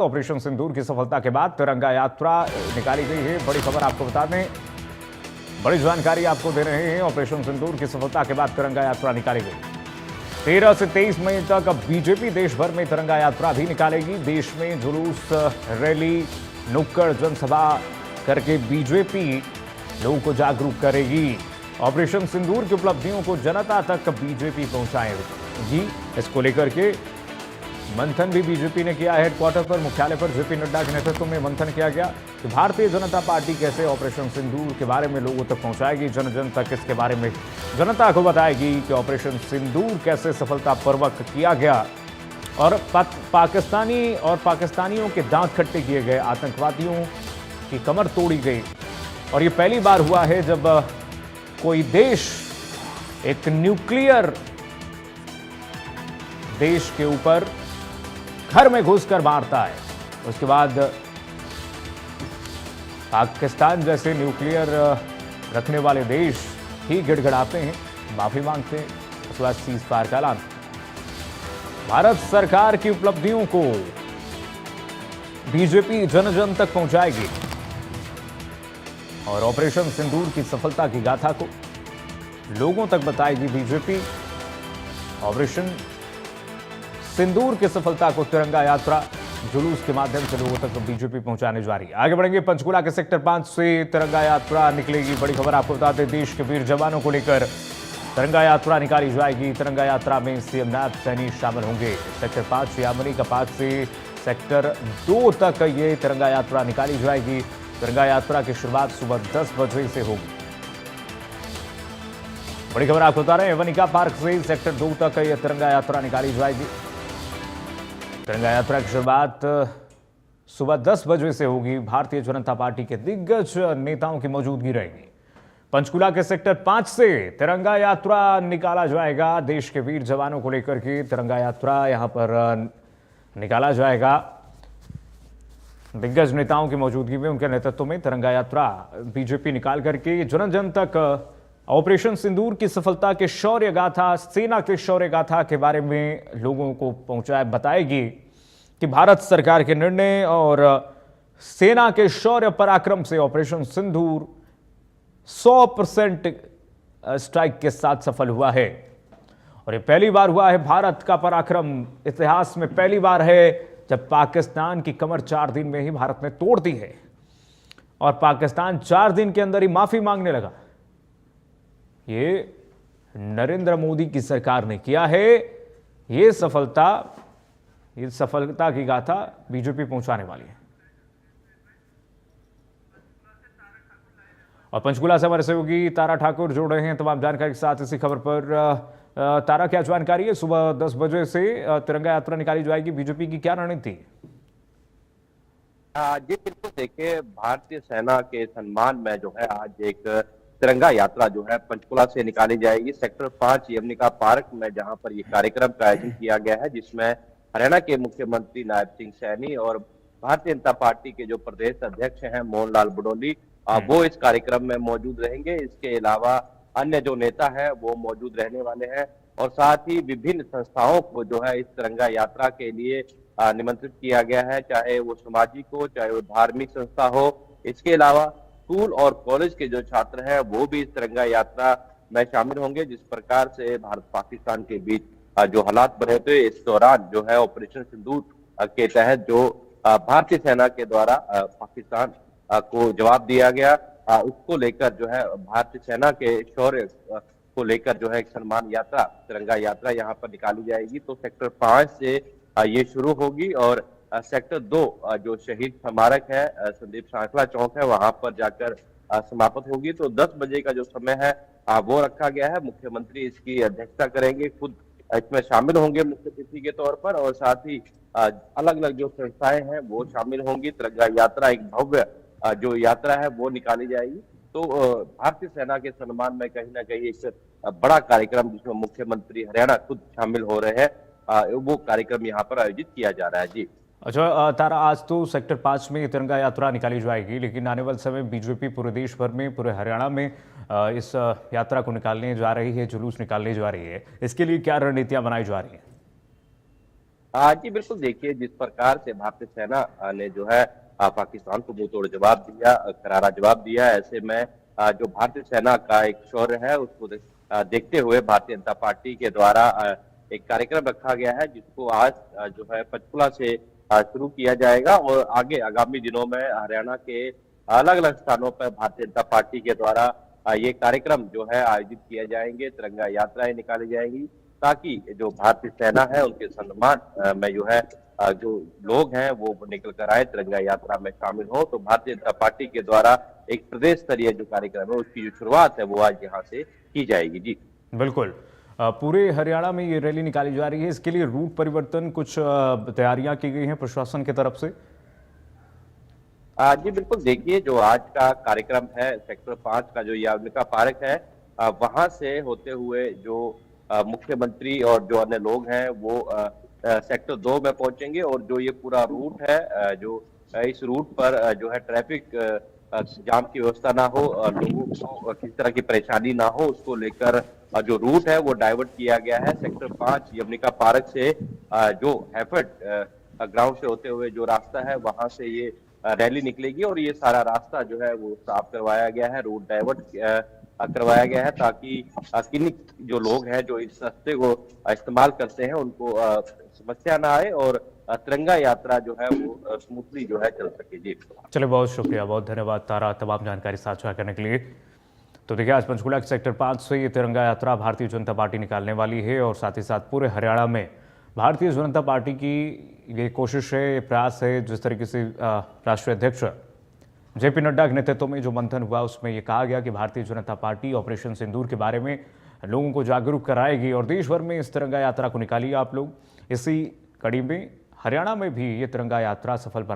Operation सिंदूर की सफलता के बाद तिरंगा यात्रा निकाली गई है। बड़ी खबर आपको बता दें, बड़ी जानकारी आपको दे रहे हैं। ऑपरेशन सिंदूर की सफलता के बाद तिरंगा यात्रा निकाली गई। 13 से 23 मई तक बीजेपी देश भर में तिरंगा यात्रा भी निकालेगी। देश में जुलूस, रैली, नुक्कड़ जनसभा करके बीजेपी लोगों को जागरूक करेगी। ऑपरेशन सिंदूर की उपलब्धियों को जनता तक बीजेपी पहुंचाएगी। इसको लेकर के मंथन भी बीजेपी ने किया। हेडक्वार्टर पर, मुख्यालय पर जेपी नड्डा के नेतृत्व में मंथन किया गया कि भारतीय जनता पार्टी कैसे ऑपरेशन सिंदूर के बारे में लोगों तक पहुंचाएगी, जन जन तक इसके बारे में जनता को बताएगी कि ऑपरेशन सिंदूर कैसे सफलतापूर्वक किया गया और पाकिस्तानियों के दांत खट्टे किए गए, आतंकवादियों की कमर तोड़ी गई। और ये पहली बार हुआ है जब कोई देश एक न्यूक्लियर देश के ऊपर घर में घुसकर मारता है। उसके बाद पाकिस्तान जैसे न्यूक्लियर रखने वाले देश ही गिड़गिड़ाते हैं, माफी मांगते हैं, उसके बाद सीज फायर का ऐलान। भारत सरकार की उपलब्धियों को बीजेपी जन जन तक पहुंचाएगी और ऑपरेशन सिंदूर की सफलता की गाथा को लोगों तक बताएगी बीजेपी। ऑपरेशन सिंदूर की सफलता को तिरंगा यात्रा जुलूस के माध्यम से लोगों तक बीजेपी पहुंचाने जा रही है। आगे बढ़ेंगे। पंचकुला के सेक्टर 5 से तिरंगा यात्रा निकलेगी। बड़ी खबर आपको बताते हैं, देश के वीर जवानों को लेकर तिरंगा यात्रा निकाली जाएगी। तिरंगा यात्रा में सीएम नायब सैनी शामिल होंगे। सेक्टर 5 यामनी का 5 से सेक्टर 2 तक ये तिरंगा यात्रा निकाली जाएगी। तिरंगा यात्रा की शुरुआत सुबह 10 बजे से होगी। बड़ी खबर आपको बता रहे हैं, वनिका पार्क से सेक्टर 2 तक यह तिरंगा यात्रा निकाली जाएगी। तिरंगा यात्रा की शुरुआत सुबह 10 बजे से होगी। भारतीय जनता पार्टी के दिग्गज नेताओं की मौजूदगी रहेगी। पंचकुला के सेक्टर 5 से तिरंगा यात्रा निकाला जाएगा। देश के वीर जवानों को लेकर के तिरंगा यात्रा यहां पर निकाला जाएगा। दिग्गज नेताओं की मौजूदगी में, उनके नेतृत्व में तिरंगा यात्रा बीजेपी निकाल करके जन जन तक ऑपरेशन सिंदूर की सफलता के शौर्य गाथा, सेना के शौर्य गाथा के बारे में लोगों को बताएगी कि भारत सरकार के निर्णय और सेना के शौर्य पराक्रम से ऑपरेशन सिंदूर 100% स्ट्राइक के साथ सफल हुआ है। और ये पहली बार हुआ है, भारत का पराक्रम इतिहास में पहली बार है जब पाकिस्तान की कमर 4 दिन में ही भारत ने तोड़ दी है और पाकिस्तान 4 दिन के अंदर ही माफी मांगने लगा। ये नरेंद्र मोदी की सरकार ने किया है। ये सफलता की गाथा बीजेपी पहुंचाने वाली है। और पंचकुला से हमारे सहयोगी तारा ठाकुर जुड़ रहे हैं तमाम जानकारी के साथ इसी खबर पर। तारा, क्या जानकारी है? सुबह 10 बजे से तिरंगा यात्रा निकाली जाएगी, बीजेपी की क्या रणनीति? जी बिल्कुल, देखिए भारतीय सेना के सम्मान में जो है आज एक तिरंगा यात्रा जो है पंचकुला से निकाली जाएगी। सेक्टर 5 यमनिका पार्क में जहां पर ये कार्यक्रम का आयोजन किया गया है, जिसमें हरियाणा के मुख्यमंत्री नायब सिंह सैनी और भारतीय जनता पार्टी के जो प्रदेश अध्यक्ष हैं मोहन लाल बुडोली, वो इस कार्यक्रम में मौजूद रहेंगे। इसके अलावा अन्य जो नेता है वो मौजूद रहने वाले हैं और साथ ही विभिन्न संस्थाओं को जो है इस तिरंगा यात्रा के लिए निमंत्रित किया गया है, चाहे वो सामाजिक हो, चाहे वो धार्मिक संस्था हो। इसके अलावा स्कूल और कॉलेज के जो छात्र हैं वो भी इस तिरंगा यात्रा में शामिल होंगे। जिस प्रकार से भारत पाकिस्तान के बीच जो हालात बने थे, इस दौरान जो है ऑपरेशन सिंदूर के तहत जो भारतीय सेना के द्वारा पाकिस्तान को जवाब दिया गया, उसको लेकर जो है भारतीय सेना के शौर्य को लेकर जो है एक सम्मान यात्रा, तिरंगा यात्रा यहाँ पर निकाली जाएगी। तो सेक्टर 5 से ये शुरू होगी और सेक्टर 2 जो शहीद स्मारक है, संदीप सांखला चौक है, वहां पर जाकर समाप्त होगी। तो 10 बजे का जो समय है वो रखा गया है। मुख्यमंत्री इसकी अध्यक्षता करेंगे, खुद इसमें शामिल होंगे मुख्य अतिथि के तौर पर और साथ ही अलग अलग जो संस्थाएं हैं वो शामिल होंगी। तिरंगा यात्रा एक भव्य जो यात्रा है वो निकाली जाएगी। तो भारतीय सेना के सम्मान में कहीं ना कहीं एक बड़ा कार्यक्रम जिसमें मुख्यमंत्री हरियाणा खुद शामिल हो रहे हैं, वो कार्यक्रम यहाँ पर आयोजित किया जा रहा है। जी अच्छा तारा, आज तो सेक्टर 5 में तिरंगा यात्रा निकाली जाएगी, लेकिन आने वाले समय बीजेपी पूरे देश भर में, पूरे हरियाणा में इस यात्रा को निकालने जा रही है, जुलूस निकालने जा रही है। इसके लिए क्या रणनीतियां बनाई जा रही हैं? जी बिल्कुल, देखिए जिस प्रकार से भारतीय सेना ने जो है पाकिस्तान को मुंह तोड़ जवाब दिया, करारा जवाब दिया, ऐसे में जो भारतीय सेना का एक शौर्य है उसको देखते हुए भारतीय जनता पार्टी के द्वारा एक कार्यक्रम रखा गया है जिसको आज जो है पंचकुला से शुरू किया जाएगा और आगे आगामी दिनों में हरियाणा के अलग-अलग स्थानों पर भारतीय जनता पार्टी के द्वारा ये कार्यक्रम जो है आयोजित किए जाएंगे, तिरंगा यात्राएं निकाली जाएंगी ताकि जो भारतीय सेना है उनके सम्मान में जो है जो लोग हैं वो निकल कर आए, तिरंगा यात्रा में शामिल हो। तो भारतीय जनता पार्टी के द्वारा एक प्रदेश स्तरीय जो कार्यक्रम है उसकी जो शुरुआत है वो आज यहाँ से की जाएगी। जी बिल्कुल। पूरे हरियाणा में ये रैली निकाली जा रही है, इसके लिए रूट परिवर्तन कुछ तैयारियां की गई हैं प्रशासन की तरफ से? जी बिल्कुल, देखिए जो आज का कार्यक्रम है सेक्टर 5 का जो यवनिका पार्क है वहां से होते हुए जो मुख्यमंत्री और जो अन्य लोग हैं वो सेक्टर 2 में पहुंचेंगे और जो ये पूरा रूट है इस रूट पर जो है ट्रैफिक जाम की व्यवस्था ना हो, लोगों को किसी तरह की परेशानी ना हो उसको लेकर जो रूट है वो डाइवर्ट किया गया है। सेक्टर 5 यवनिका पार्क से जो हैफर्ड ग्राउंड से होते हुए जो रास्ता है वहां से ये रैली निकलेगी और ये सारा रास्ता जो है वो साफ करवाया गया है, रूट डाइवर्ट करवाया गया है ताकि किन्हीं जो लोग हैं जो इस रास्ते को इस्तेमाल करते हैं उनको समस्या ना आए और तिरंगा यात्रा जो है वो स्मूथली जो है चल सके। जी चलिए, बहुत शुक्रिया, बहुत धन्यवाद तारा तमाम जानकारी साझा करने के लिए। तो देखिए, आज पंचकुला के सेक्टर 5 से ये तिरंगा यात्रा भारतीय जनता पार्टी निकालने वाली है और साथ ही साथ पूरे हरियाणा में भारतीय जनता पार्टी की ये कोशिश है, ये प्रयास है। जिस तरीके से राष्ट्रीय अध्यक्ष जेपी नड्डा के नेतृत्व में जो मंथन हुआ उसमें ये कहा गया कि भारतीय जनता पार्टी ऑपरेशन सिंदूर के बारे में लोगों को जागरूक कराएगी और देश भर में इस तिरंगा यात्रा को निकालिए आप लोग। इसी कड़ी में हरियाणा में भी ये तिरंगा यात्रा सफल बना